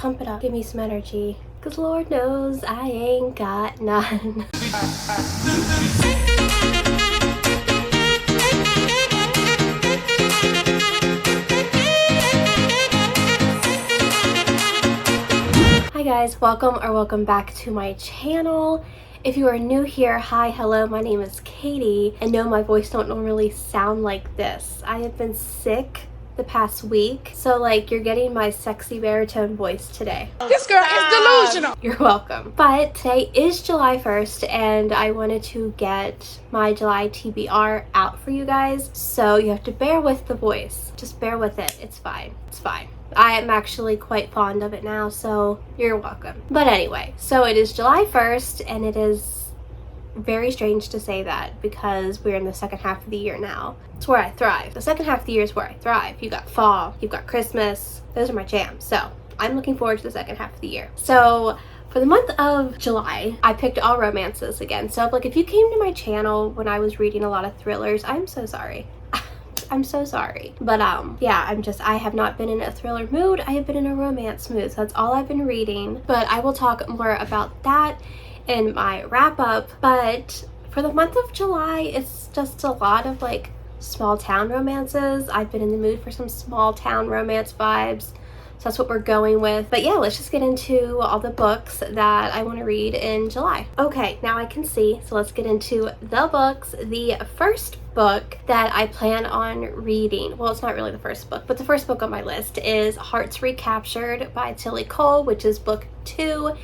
pump it up. Give me some energy. Cause Lord knows I ain't got none. Hi guys, welcome back to my channel. If you are new here, hi, hello, my name is Katie, and no, my voice don't normally sound like this. I have been sick the past week, so like you're getting my sexy baritone voice today. This girl is delusional. You're welcome. But today is July 1st and I wanted to get my July TBR out for you guys, so you have to bear with the voice. Just bear with it. It's fine. It's fine. I am actually quite fond of it now, so you're welcome. But anyway, so it is July 1st and it is very strange to say that because we're in the second half of the year now. It's where I thrive. The second half of the year is where I thrive. You got fall, you've got Christmas. Those are my jams. So I'm looking forward to the second half of the year. So for the month of July, I picked all romances again. So like if you came to my channel when I was reading a lot of thrillers, I'm so sorry. I'm so sorry. But yeah, I have not been in a thriller mood. I have been in a romance mood. So that's all I've been reading. But I will talk more about that in my wrap up. But for the month of July, it's just a lot of like small town romances. I've been in the mood for some small town romance vibes. So that's what we're going with. But yeah, let's just get into all the books that I want to read in July. Okay, now I can see. So let's get into the books. The first book that I plan on reading, well, it's not really the first book, but the first book on my list is Hearts Recaptured by Tilly Cole, which is book 2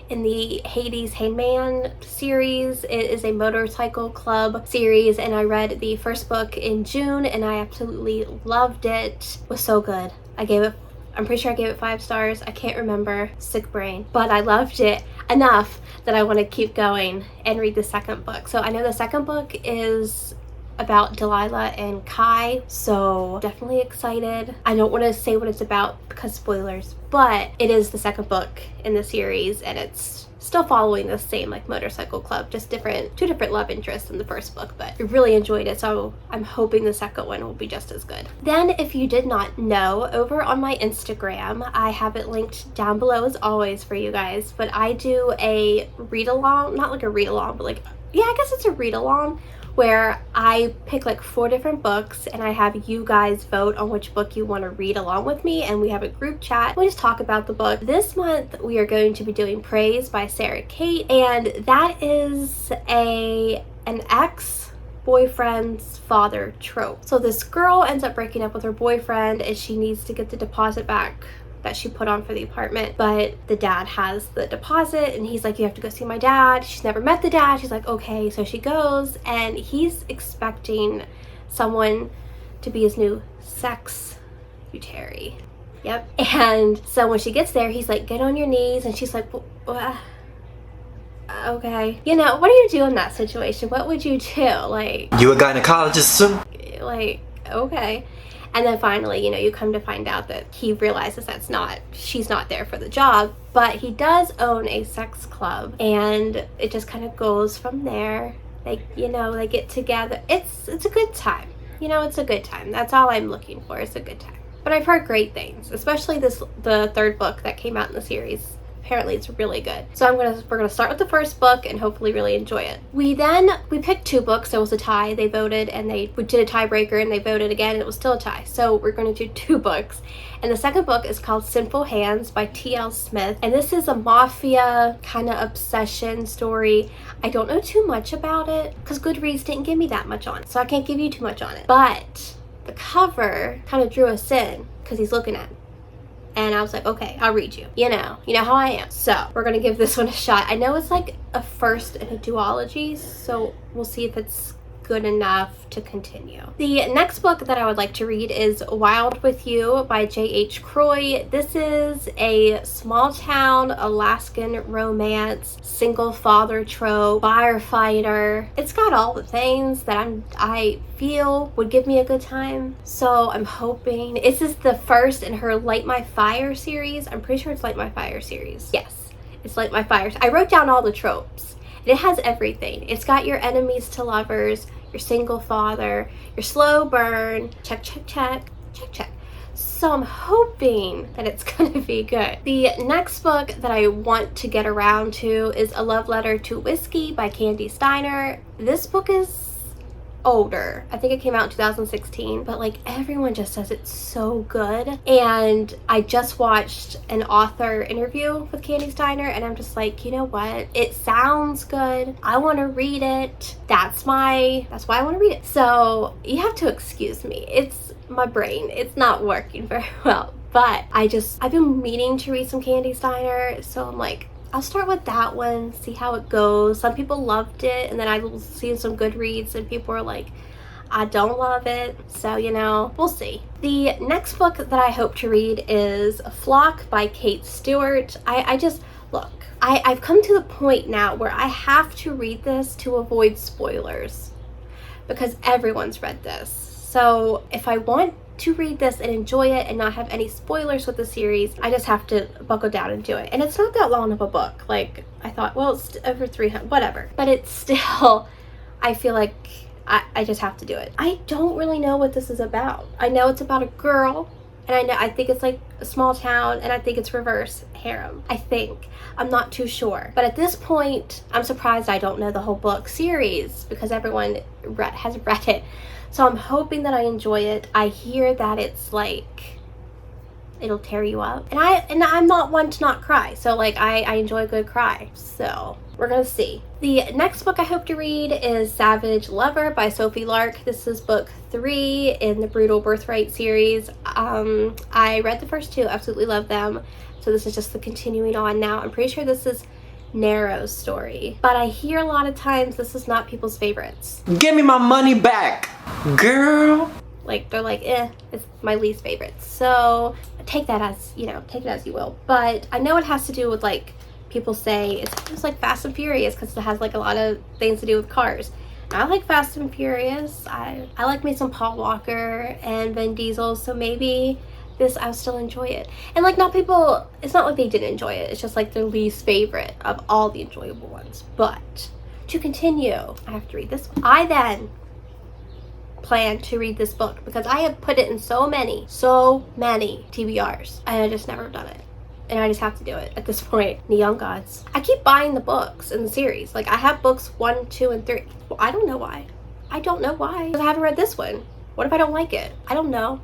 in the Hades Hangman series. It is a motorcycle club series, and I read the first book in June and I absolutely loved it. It was so good. I'm pretty sure I gave it 5 stars. I can't remember, sick brain, but I loved it enough that I want to keep going and read the second book. So I know the second book is about Delilah and Kai, so definitely excited. I don't want to say what it's about because spoilers, but it is the second book in the series and it's still following the same like motorcycle club, just two different love interests in the first book, but I really enjoyed it, so I'm hoping the second one will be just as good. Then if you did not know, over on my Instagram, I have it linked down below as always for you guys, but I do a read along, not like a read along, but like, yeah, I guess it's a read along where I pick like 4 different books and I have you guys vote on which book you want to read along with me, and we have a group chat. We just talk about the book. This month we are going to be doing Praise by Sarah Kate, and that is an ex-boyfriend's father trope. So this girl ends up breaking up with her boyfriend and she needs to get the deposit back that she put on for the apartment, but the dad has the deposit and he's like, you have to go see my dad. She's never met the dad. She's like, okay. So she goes and he's expecting someone to be his new secretary. Yep. And so when she gets there, he's like, get on your knees, and she's like, okay. You know, what do you do in that situation? What would you do? Like, you a gynecologist, sir? Like, okay. And then finally, you know, you come to find out that he realizes she's not there for the job, but he does own a sex club, and it just kind of goes from there. They, you know, they get together. It's a good time. You know, it's a good time. That's all I'm looking for. It's a good time. But I've heard great things, especially the third book that came out in the series. Apparently it's really good. So we're gonna start with the first book and hopefully really enjoy it. We picked 2 books. There was a tie. They voted and we did a tiebreaker and they voted again and it was still a tie. So we're gonna do 2 books. And the second book is called Sinful Hands by T.L. Smith. And this is a mafia kind of obsession story. I don't know too much about it because Goodreads didn't give me that much on it. So I can't give you too much on it. But the cover kind of drew us in because he's looking at me. And I was like, okay, I'll read you. You know how I am. So we're gonna give this one a shot. I know it's like a first in a duology, so we'll see if it's good enough to continue. The next book that I would like to read is Wild With You by J.H. Croy. This is a small town Alaskan romance, single father trope, firefighter. It's got all the things that I feel would give me a good time. So I'm hoping this is the first in her Light My Fire series. I'm pretty sure it's Light My Fire series. Yes, it's Light My Fire. I wrote down all the tropes. It has everything. It's got your enemies to lovers, your single father, your slow burn, check, check, check, check, check. So I'm hoping that it's gonna be good. The next book that I want to get around to is A Love Letter to Whiskey by Candy Steiner. This book is older. I think it came out in 2016, but like everyone just says it's so good. And I just watched an author interview with Candy Steiner and I'm just like, you know what? It sounds good. I want to read it. That's why I want to read it. So you have to excuse me. It's my brain. It's not working very well. But I've been meaning to read some Candy Steiner, so I'm like, I'll start with that one, see how it goes. Some people loved it, and then I will see some Goodreads and people are like, I don't love it. So, you know, we'll see. The next book that I hope to read is Flock by Kate Stewart. I've come to the point now where I have to read this to avoid spoilers because everyone's read this. So if I want to read this and enjoy it and not have any spoilers with the series, I just have to buckle down and do it. And it's not that long of a book. Like, I thought, well, it's over 300, whatever. But it's still, I feel like I just have to do it. I don't really know what this is about. I know it's about a girl, and I think it's like a small town, and I think it's reverse harem. I think. I'm not too sure. But at this point, I'm surprised I don't know the whole book series because everyone has read it. So I'm hoping that I enjoy it. I hear that it's like, it'll tear you up. And I'm not one to not cry. So like I enjoy a good cry. So we're gonna see. The next book I hope to read is Savage Lover by Sophie Lark. This is book 3 in the Brutal Birthright series. I read the first 2, absolutely love them. So this is just the continuing on now. I'm pretty sure this is Narrow's story, but I hear a lot of times this is not people's favorites. Give me my money back, girl. Like they're like, it's my least favorite. So take that as, you know, take it as you will. But I know it has to do with like, people say it's just like Fast and Furious because it has like a lot of things to do with cars. I like Fast and Furious. I like me some Paul Walker and Vin Diesel, so maybe this I'll still enjoy it. And like, not people, it's not like they didn't enjoy it, it's just like their least favorite of all the enjoyable ones. But to continue, I have to read this one. I then plan to read this book because I have put it in so many TBRs and I just never done it. And I just have to do it at this point. The Young Gods. I keep buying the books in the series. Like I have books 1, 2, and 3. Well, I don't know why. Because I haven't read this one. What if I don't like it? I don't know.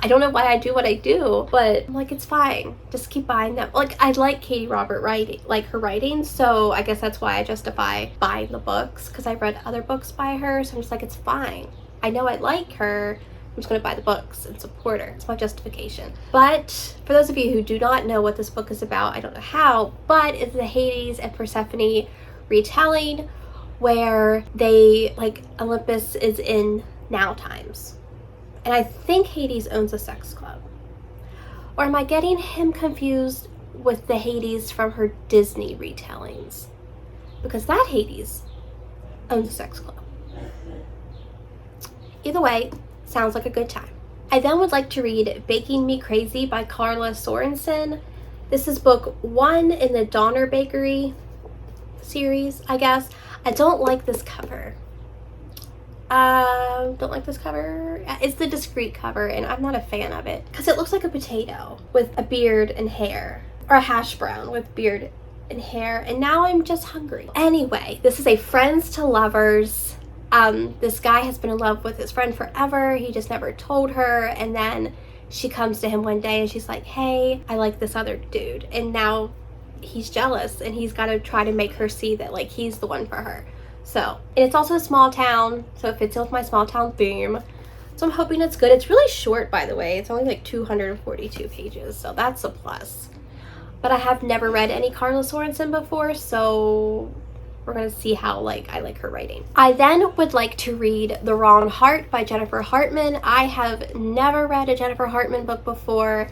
I don't know why I do what I do, but I'm like, it's fine. Just keep buying them. Like, I like Katie Robert writing, like her writing, so I guess that's why I justify buying the books, because I've read other books by her, so I'm just like, it's fine. I know I like her. I'm just going to buy the books and support her. It's my justification. But for those of you who do not know what this book is about, I don't know how, but it's the Hades and Persephone retelling where they, like, Olympus is in now times. And I think Hades owns a sex club. Or am I getting him confused with the Hades from her Disney retellings? Because that Hades owns a sex club. Either way, sounds like a good time. I then would like to read Baking Me Crazy by Carla Sorensen. This is book 1 in the Donner Bakery series, I guess. I don't like this cover. Don't like this cover. It's the discreet cover and I'm not a fan of it because it looks like a potato with a beard and hair, or a hash brown with beard and hair, and now I'm just hungry. Anyway, this is a friends to lovers. This guy has been in love with his friend forever. He just never told her, and then she comes to him one day and she's like, hey, I like this other dude, and now he's jealous and he's got to try to make her see that like he's the one for her. So, and it's also a small town, so it fits in with my small town theme. So I'm hoping it's good. It's really short, by the way. It's only like 242 pages, so that's a plus. But I have never read any Carla Sorensen before, so we're gonna see how I like her writing. I then would like to read The Wrong Heart by Jennifer Hartman. I have never read a Jennifer Hartman book before,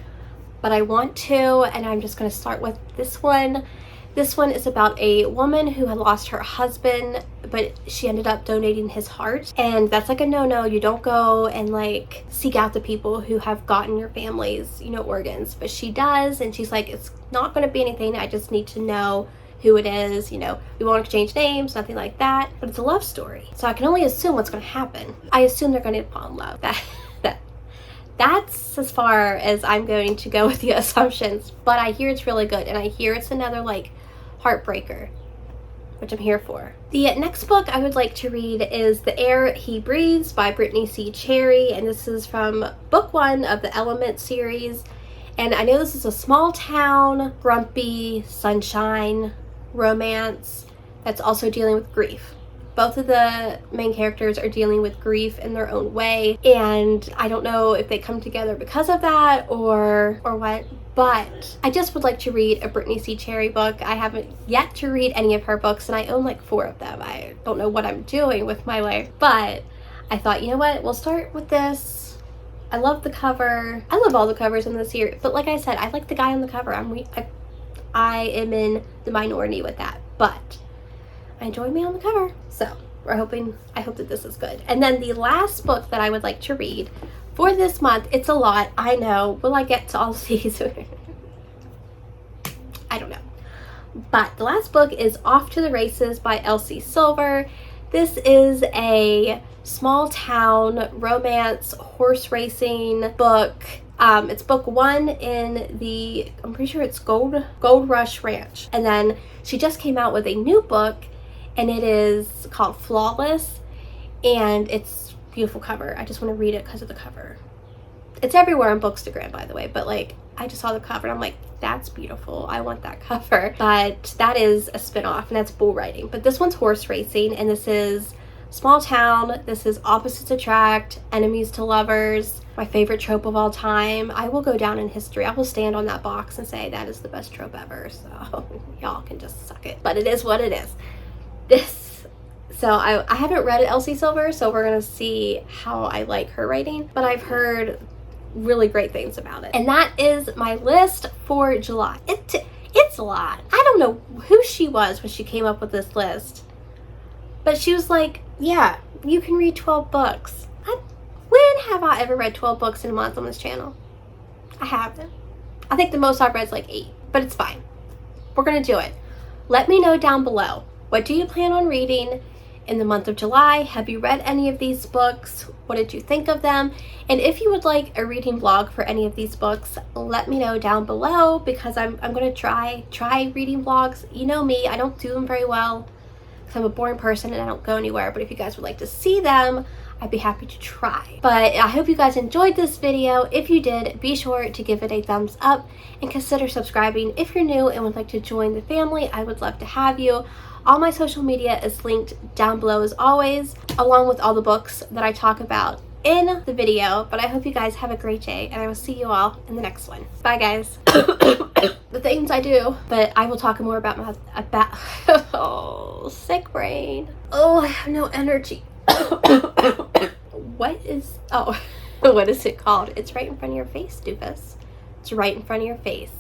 but I want to, and I'm just gonna start with this one. This one is about a woman who had lost her husband, but she ended up donating his heart. And that's like a no-no. You don't go and like seek out the people who have gotten your family's, organs. But she does, and she's like, it's not going to be anything. I just need to know who it is. We won't exchange names, nothing like that. But it's a love story. So I can only assume what's going to happen. I assume they're going to fall in love. That's as far as I'm going to go with the assumptions, but I hear it's really good, and I hear it's another like heartbreaker, which I'm here for. The next book I would like to read is The Air He Breathes by Brittany C. Cherry, and this is from book 1 of the Element series. And I know this is a small town, grumpy, sunshine romance that's also dealing with grief. Both of the main characters are dealing with grief in their own way, and I don't know if they come together because of that or what, but I just would like to read a Brittany C. Cherry book. I haven't yet to read any of her books, and I own like 4 of them. I don't know what I'm doing with my life, but I thought, you know what, we'll start with this. I love the cover. I love all the covers in this series, but like I said, I like the guy on the cover. I am in the minority with that, but I enjoy me on the cover. So I hope that this is good. And then the last book that I would like to read for this month, it's a lot, I know. Will I get to all of these? I don't know. But the last book is Off to the Races by Elsie Silver. This is a small town romance horse racing book. It's book 1 in the, I'm pretty sure it's Gold Rush Ranch. And then she just came out with a new book, and it is called Flawless, and it's beautiful cover. I just want to read it because of the cover. It's everywhere on Bookstagram, by the way, but like I just saw the cover and I'm like, that's beautiful. I want that cover. But that is a spin-off, and that's bull riding. But this one's horse racing, and this is small town. This is opposites attract, enemies to lovers. My favorite trope of all time. I will go down in history. I will stand on that box and say that is the best trope ever. So y'all can just suck it. But it is what it is. So I haven't read Elsie Silver, so we're gonna see how I like her writing, but I've heard really great things about it. And that is my list for July. It's a lot. I don't know who she was when she came up with this list, but she was like, yeah, you can read 12 books. When have I ever read 12 books in a month on this channel? I haven't. I think the most I've read is like 8, but it's fine. We're gonna do it. Let me know down below. What do you plan on reading in the month of July? Have you read any of these books? What did you think of them? And if you would like a reading vlog for any of these books, let me know down below, because I'm going to try reading vlogs. You know me, I don't do them very well because I'm a boring person and I don't go anywhere. But if you guys would like to see them, I'd be happy to try. But I hope you guys enjoyed this video. If you did, be sure to give it a thumbs up and consider subscribing if you're new and would like to join the family. I would love to have you. All my social media is linked down below as always, along with all the books that I talk about in the video. But I hope you guys have a great day, and I will see you all in the next one. Bye, guys. The things I do, but I will talk more about oh, sick brain. Oh, I have no energy. What is it called? It's right in front of your face, doofus. It's right in front of your face.